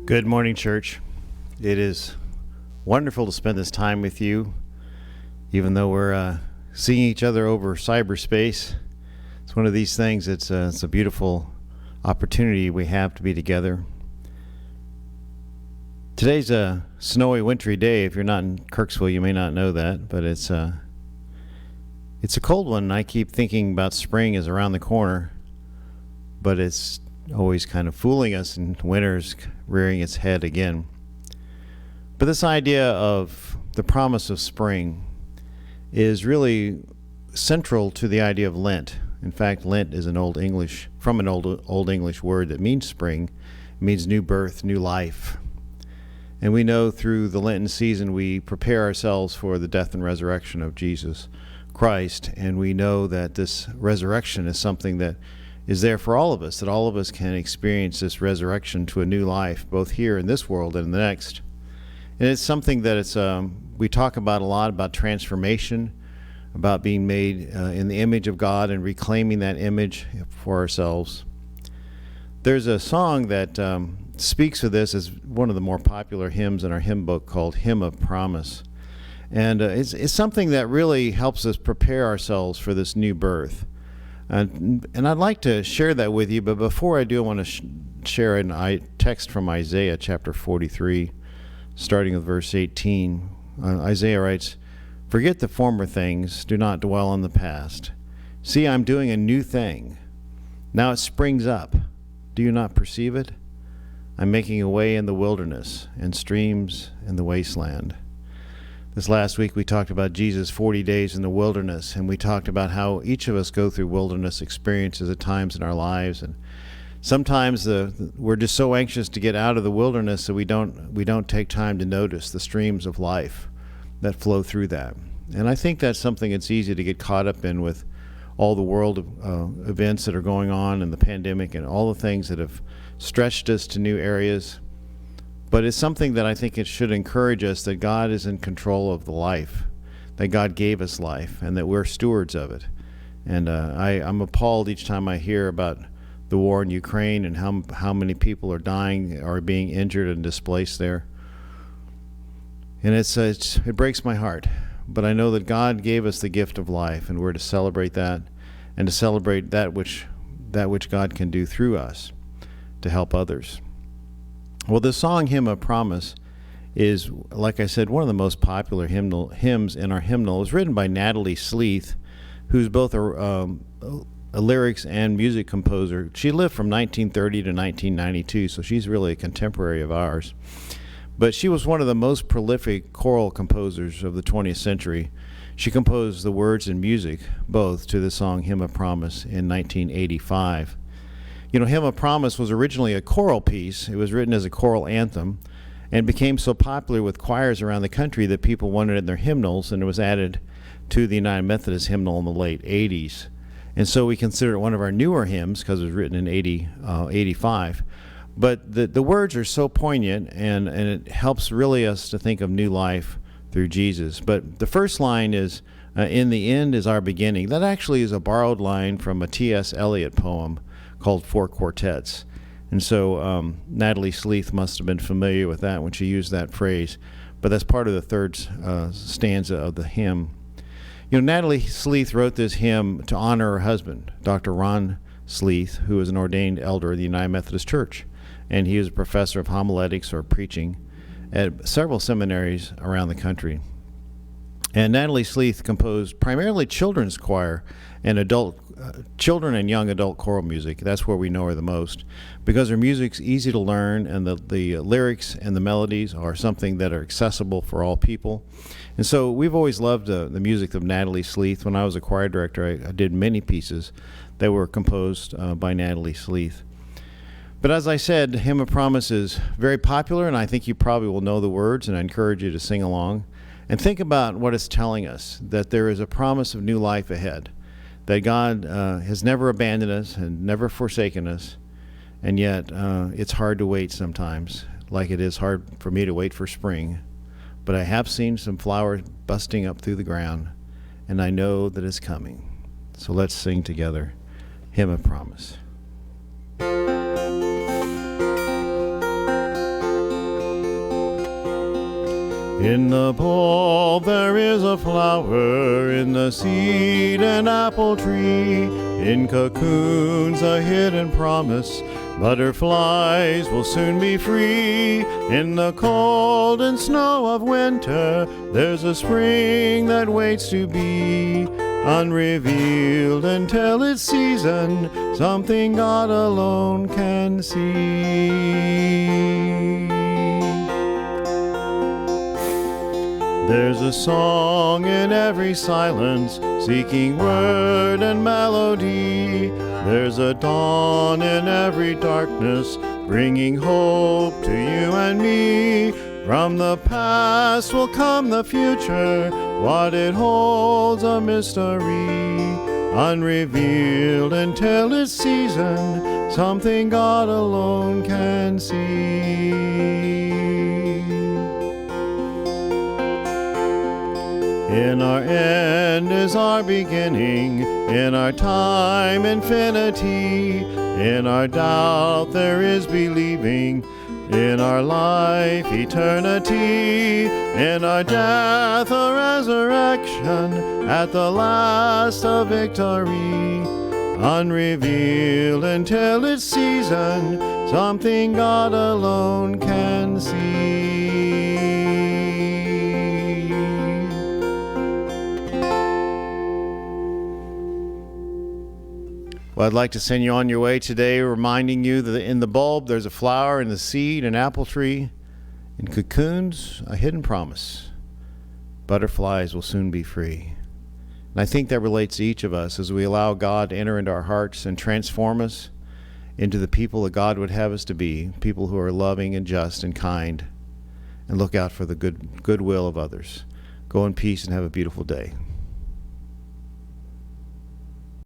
Good morning, church. It is wonderful to spend this time with you, even though we're seeing each other over cyberspace. It's one of these things. It's a beautiful opportunity we have to be together. Today's a snowy, wintry day. If you're not in Kirksville, you may not know that, but it's a cold one. And I keep thinking about spring is around the corner, but it's always kind of fooling us, and winter's rearing its head again. But this idea of the promise of spring is really central to the idea of Lent. In fact, Lent is an old English word that means spring. It means new birth, new life. And we know through the Lenten season we prepare ourselves for the death and resurrection of Jesus Christ, and we know that this resurrection is something that is there for all of us, that all of us can experience this resurrection to a new life, both here in this world and in the next. And it's something that we talk about a lot, about transformation, about being made in the image of God and reclaiming that image for ourselves. There's a song that speaks of this as one of the more popular hymns in our hymn book called Hymn of Promise. And it's something that really helps us prepare ourselves for this new birth. And I'd like to share that with you, but before I do, I want to share a text from Isaiah chapter 43, starting with verse 18. Isaiah writes, "Forget the former things, do not dwell on the past. See, I'm doing a new thing. Now it springs up. Do you not perceive it? I'm making a way in the wilderness and streams in the wasteland." This last week we talked about Jesus' 40 days in the wilderness, and we talked about how each of us go through wilderness experiences at times in our lives, and sometimes we're just so anxious to get out of the wilderness that we don't take time to notice the streams of life that flow through that. And I think that's something that's easy to get caught up in with all the world events that are going on and the pandemic and all the things that have stretched us to new areas. But it's something that I think it should encourage us that God is in control of the life, that God gave us life, and that we're stewards of it. And I'm appalled each time I hear about the war in Ukraine and how many people are dying or being injured and displaced there. And it breaks my heart. But I know that God gave us the gift of life, and we're to celebrate that, and to celebrate that which God can do through us to help others. Well, the song Hymn of Promise is, like I said, one of the most popular hymns in our hymnal. It was written by Natalie Sleeth, who's both a lyrics and music composer. She lived from 1930 to 1992, so she's really a contemporary of ours. But she was one of the most prolific choral composers of the 20th century. She composed the words and music, both, to the song Hymn of Promise in 1985. You know, Hymn of Promise was originally a choral piece. It was written as a choral anthem and became so popular with choirs around the country that people wanted it in their hymnals, and it was added to the United Methodist hymnal in the late 80s. And so we consider it one of our newer hymns because it was written in 85. But the words are so poignant, and it helps really us to think of new life through Jesus. But the first line is, "In the end is our beginning." That actually is a borrowed line from a T.S. Eliot poem called Four Quartets. And so Natalie Sleeth must have been familiar with that when she used that phrase. But that's part of the third stanza of the hymn. You know, Natalie Sleeth wrote this hymn to honor her husband, Dr. Ron Sleeth, who is an ordained elder of the United Methodist Church. And he is a professor of homiletics or preaching at several seminaries around the country. And Natalie Sleeth composed primarily children's choir and children and young adult choral music. That's where we know her the most, because her music's easy to learn, and the lyrics and the melodies are something that are accessible for all people. And so we've always loved the music of Natalie Sleeth. When I was a choir director, I did many pieces that were composed by Natalie Sleeth. But as I said, Hymn of Promise is very popular, and I think you probably will know the words, and I encourage you to sing along. And think about what it's telling us, that there is a promise of new life ahead, that God has never abandoned us and never forsaken us, and yet it's hard to wait sometimes, like it is hard for me to wait for spring. But I have seen some flowers busting up through the ground, and I know that it's coming. So let's sing together, Hymn of Promise. In the bulb there is a flower, in the seed an apple tree, in cocoons a hidden promise, butterflies will soon be free. In the cold and snow of winter there's a spring that waits to be unrevealed until its season, something God alone can see. There's a song in every silence, seeking word and melody. There's a dawn in every darkness, bringing hope to you and me. From the past will come the future, what it holds a mystery, unrevealed until its season, something God alone can see. In our end is our beginning, in our time infinity. In our doubt there is believing, in our life eternity. In our death a resurrection, at the last a victory, unrevealed until its season, something God alone can see. Well, I'd like to send you on your way today, reminding you that in the bulb there's a flower, in the seed an apple tree, in cocoons a hidden promise. Butterflies will soon be free. And I think that relates to each of us as we allow God to enter into our hearts and transform us into the people that God would have us to be, people who are loving and just and kind, and look out for the goodwill of others. Go in peace and have a beautiful day.